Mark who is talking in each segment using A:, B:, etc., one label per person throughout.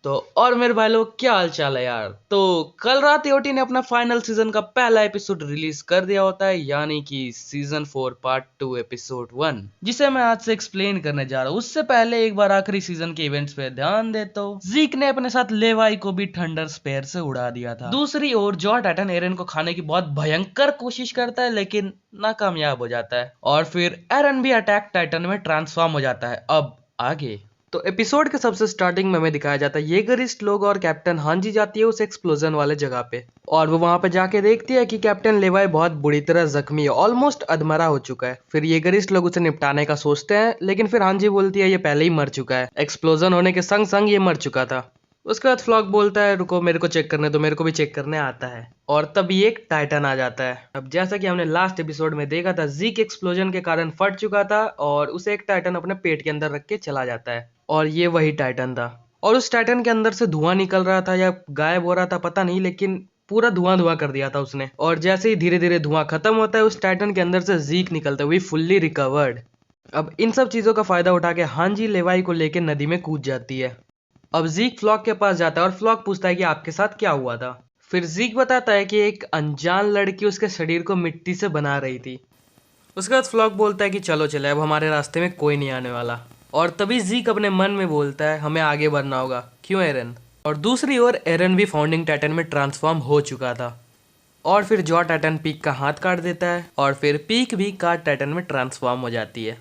A: तो और मेरे भाई लोग क्या हाल चाल है यार। तो कल रात एओटी ने अपना फाइनल सीजन का पहला एपिसोड रिलीज कर दिया होता है, यानी कि सीजन 4 पार्ट 2 एपिसोड 1, जिसे मैं आज से एक्सप्लेन करने जा रहा हूँ। उससे पहले एक बार आखिरी सीजन के इवेंट्स पे ध्यान दे तो जीक ने अपने साथ लेवाई को भी थंडर स्पेयर से उड़ा दिया था। दूसरी ओर जॉ टाइटन एरन को खाने की बहुत भयंकर कोशिश करता है लेकिन नाकामयाब हो जाता है, और फिर एरन भी अटैक टाइटन में ट्रांसफॉर्म हो जाता है। अब आगे तो एपिसोड के सबसे स्टार्टिंग में हमें दिखाया जाता है येगरिस्ट लोग और कैप्टन हांजी जाती है उस एक्सप्लोजन वाले जगह पे, और वो वहां पे जाके देखती है कि कैप्टन लेवाई बहुत बुरी तरह जख्मी है, ऑलमोस्ट अधमरा हो चुका है। फिर येगरिस्ट लोग उसे निपटाने का सोचते हैं लेकिन फिर हांजी बोलती है ये पहले ही मर चुका है, एक्सप्लोजन होने के संग संग ये मर चुका था। उसके बाद फ्लॉक बोलता है रुको मेरे को चेक करने दो, मेरे को भी चेक करने आता है, और तभी एक टाइटन आ जाता है। अब जैसा कि हमने लास्ट एपिसोड में देखा था, जीक एक्सप्लोजन के कारण फट चुका था और उसे एक टाइटन अपने पेट के अंदर रख के चला जाता है, और ये वही टाइटन था। और उस टाइटन के अंदर से धुआं निकल रहा था या गायब हो रहा था पता नहीं, लेकिन पूरा धुआं धुआं कर दिया था उसने। और जैसे ही धीरे धीरे धुआं खत्म होता है उस टाइटन के अंदर से जीक निकलता है, वी फुल्ली रिकवर्ड। अब इन सब चीजों का फायदा उठा के हांजी लेवाई को लेके नदी में कूद जाती है। अब जीक फ्लॉक के पास जाता है और फ्लॉक पूछता है कि आपके साथ क्या हुआ था। फिर जीक बताता है कि एक अनजान लड़की उसके शरीर को मिट्टी से बना रही थी। उसके बाद फ्लॉक बोलता है कि चलो चले, अब हमारे रास्ते में कोई नहीं आने वाला। और तभी जीक अपने मन में बोलता है हमें आगे बढ़ना होगा, क्यों एरन। और दूसरी ओर एरन भी फाउंडिंग टाइटन में ट्रांसफॉर्म हो चुका था। और फिर जॉ टाइटन पीक का हाथ काट देता है और फिर पीक भी कार्ड टाइटन में ट्रांसफॉर्म हो जाती है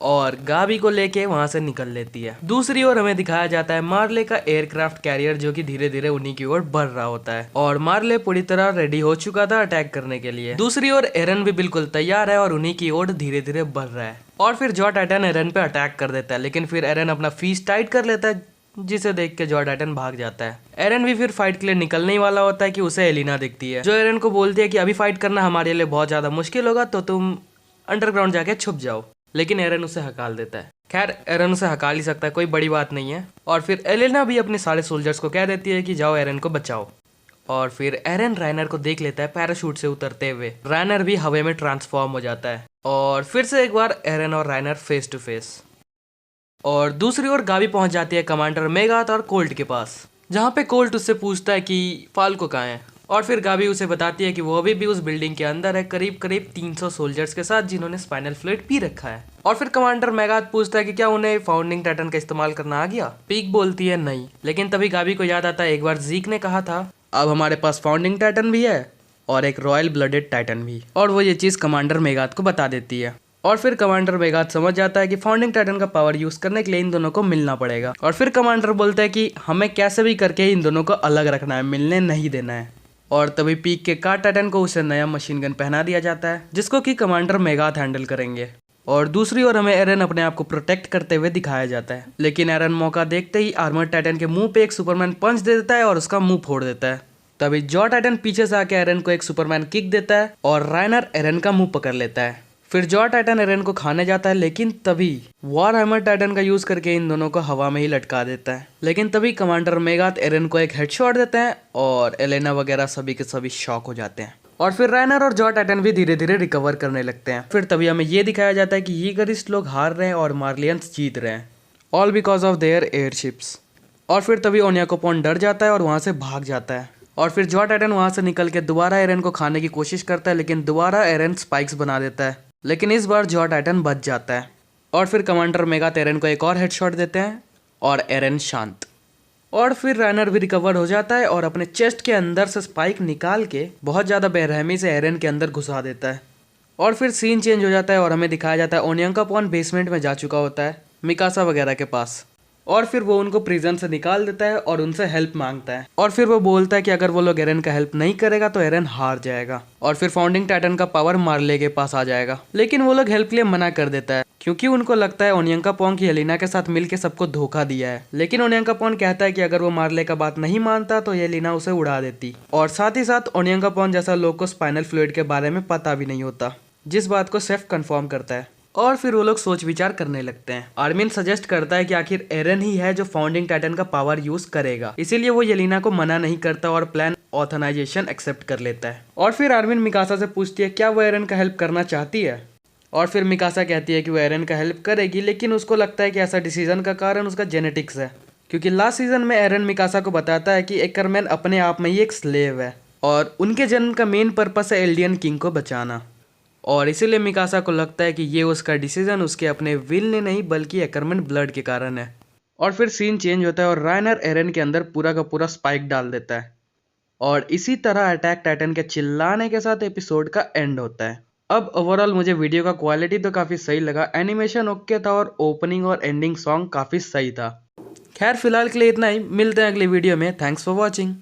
A: और गाबी को लेके वहां से निकल लेती है। दूसरी ओर हमें दिखाया जाता है मार्ले का एयरक्राफ्ट कैरियर जो कि धीरे धीरे उन्हीं की ओर बढ़ रहा होता है, और मार्ले पूरी तरह रेडी हो चुका था अटैक करने के लिए। दूसरी ओर एरन भी बिल्कुल तैयार है और उन्हीं की ओर धीरे धीरे बढ़ रहा है। और फिर जॉ टाइटन एरन पे अटैक कर देता है, लेकिन फिर एरन अपना फीस टाइट कर लेता है, जिसे देख के जॉ टाइटन भाग जाता है। एरन भी फिर फाइट के लिए निकलने ही वाला होता है कि उसे एलिना दिखती है, जो एरन को बोलती है कि अभी फाइट करना हमारे लिए बहुत ज्यादा मुश्किल होगा, तो तुम अंडरग्राउंड जाके छुप जाओ। लेकिन एरन उसे हकाल देता है। खैर एरन उसे हकाल ही सकता है, कोई बड़ी बात नहीं है। और फिर एलेना भी अपने सारे सोल्जर्स को कह देती है कि जाओ एरन को बचाओ। और फिर एरन राइनर को देख लेता है पैराशूट से उतरते हुए। राइनर भी हवा में ट्रांसफॉर्म हो जाता है और फिर से एक बार एरन और राइनर फेस टू फेस। और दूसरी ओर गावी पहुंच जाती है कमांडर मेगाथ और कोल्ट के पास, जहाँ पे कोल्ट उससे पूछता है कि फाल्को कहाँ है। और फिर गावी उसे बताती है कि वो अभी भी उस बिल्डिंग के अंदर है, करीब करीब 300 सोल्जर्स के साथ जिन्होंने स्पाइनल फ्लूइड पी रखा है। और फिर कमांडर मेगाथ पूछता है कि क्या उन्हें फाउंडिंग टाइटन का इस्तेमाल करना आ गया। पीक बोलती है नहीं, लेकिन तभी गावी को याद आता है एक बार जीक ने कहा था अब हमारे पास फाउंडिंग टाइटन भी है और एक रॉयल ब्लडेड टाइटन भी, और वो ये चीज कमांडर मेगाथ को बता देती है। और फिर कमांडर मेगाथ समझ जाता है कि फाउंडिंग टाइटन का पावर यूज करने के लिए इन दोनों को मिलना पड़ेगा। और फिर कमांडर बोलता है कि हमें कैसे भी करके इन दोनों को अलग रखना है, मिलने नहीं देना है। और तभी पीक के कार टाइटन को उसे नया मशीन गन पहना दिया जाता है, जिसको कि कमांडर मेगाथ हैंडल करेंगे। और दूसरी ओर हमें एरन अपने आप को प्रोटेक्ट करते हुए दिखाया जाता है, लेकिन एरन मौका देखते ही आर्मर टाइटन के मुंह पे एक सुपरमैन पंच दे देता है और उसका मुंह फोड़ देता है। तभी जॉ टाइटन पीछे से आके एरन को एक सुपरमैन किक देता है और राइनर एरन का मुंह पकड़ लेता है। फिर जॉ टाइटन एरन को खाने जाता है, लेकिन तभी वॉर हैमर टाइटन का यूज करके इन दोनों को हवा में ही लटका देता है। लेकिन तभी कमांडर मेगाथ एरन को एक हेडशॉट देते हैं और एलेना वगैरह सभी के सभी शॉक हो जाते हैं। और फिर राइनर और जॉ टाइटन भी धीरे धीरे रिकवर करने लगते हैं। फिर तभी हमें ये दिखाया जाता है कि येगरिस्ट लोग हार रहे हैं और मार्लियंस जीत रहे हैं, all because of their airships. और फिर तभी ओनियाकोपॉन डर जाता है और वहां से भाग जाता है। और फिर जॉ टाइटन वहां से निकल के दोबारा एरन को खाने की कोशिश करता है, लेकिन दोबारा एरन स्पाइक्स बना देता है, लेकिन इस बार जॉ टाइटन बच जाता है। और फिर कमांडर मेगाथ एरन को एक और हेडशॉट देते हैं और एरन शांत। और फिर राइनर भी रिकवर हो जाता है और अपने चेस्ट के अंदर से स्पाइक निकाल के बहुत ज़्यादा बेरहमी से एरन के अंदर घुसा देता है। और फिर सीन चेंज हो जाता है और हमें दिखाया जाता है ओनियांकापॉन बेसमेंट में जा चुका होता है मिकासा वगैरह के पास। और फिर वो उनको प्रिजन से निकाल देता है और उनसे हेल्प मांगता है। और फिर वो बोलता है कि अगर वो लोग एरन का हेल्प नहीं करेगा तो एरन हार जाएगा और फिर फाउंडिंग टाइटन का पावर मार्ले के पास आ जाएगा। लेकिन वो लोग हेल्प के लिए मना कर देता है, क्योंकि उनको लगता है ओनियांकापॉन की एलिना के साथ मिलके सबको धोखा दिया है। लेकिन ओनियांकापॉन कहता है कि अगर वो मार्ले का बात नहीं मानता तो एलिना उसे उड़ा देती। और साथ ही साथ ओनियांकापॉन जैसा लोग को स्पाइनल फ्लूइड के बारे में पता भी नहीं होता, जिस बात को सेफ कंफर्म करता है। और फिर वो लोग सोच विचार करने लगते हैं। आर्मिन सजेस्ट करता है कि आखिर एरन ही है जो फाउंडिंग टाइटन का पावर यूज करेगा, इसीलिए वो येलिना को मना नहीं करता और प्लान ऑथराइजेशन एक्सेप्ट कर लेता है। और फिर आर्मिन मिकासा से पूछती है क्या वो एरन का हेल्प करना चाहती है। और फिर मिकासा कहती है कि वो एरन का हेल्प करेगी, लेकिन उसको लगता है कि ऐसा डिसीजन का कारण उसका जेनेटिक्स है, क्योंकि लास्ट सीजन में एरन मिकासा को बताता है कि एकरमैन अपने आप में ही एक स्लेव है और उनके जन्म का मेन पर्पस है एल्डियन किंग को बचाना। और इसीलिए मिकासा को लगता है कि ये उसका डिसीजन उसके अपने विल ने नहीं बल्कि एकरमैन ब्लड के कारण है। और फिर सीन चेंज होता है और रायनर एरन के अंदर पूरा का पूरा स्पाइक डाल देता है और इसी तरह अटैक टाइटन के चिल्लाने के साथ एपिसोड का एंड होता है। अब ओवरऑल मुझे वीडियो का क्वालिटी तो काफ़ी सही लगा, एनिमेशन ओके था और ओपनिंग और एंडिंग सॉन्ग काफ़ी सही था। खैर फिलहाल के लिए इतना ही, मिलते हैं अगली वीडियो में। Thanks for watching.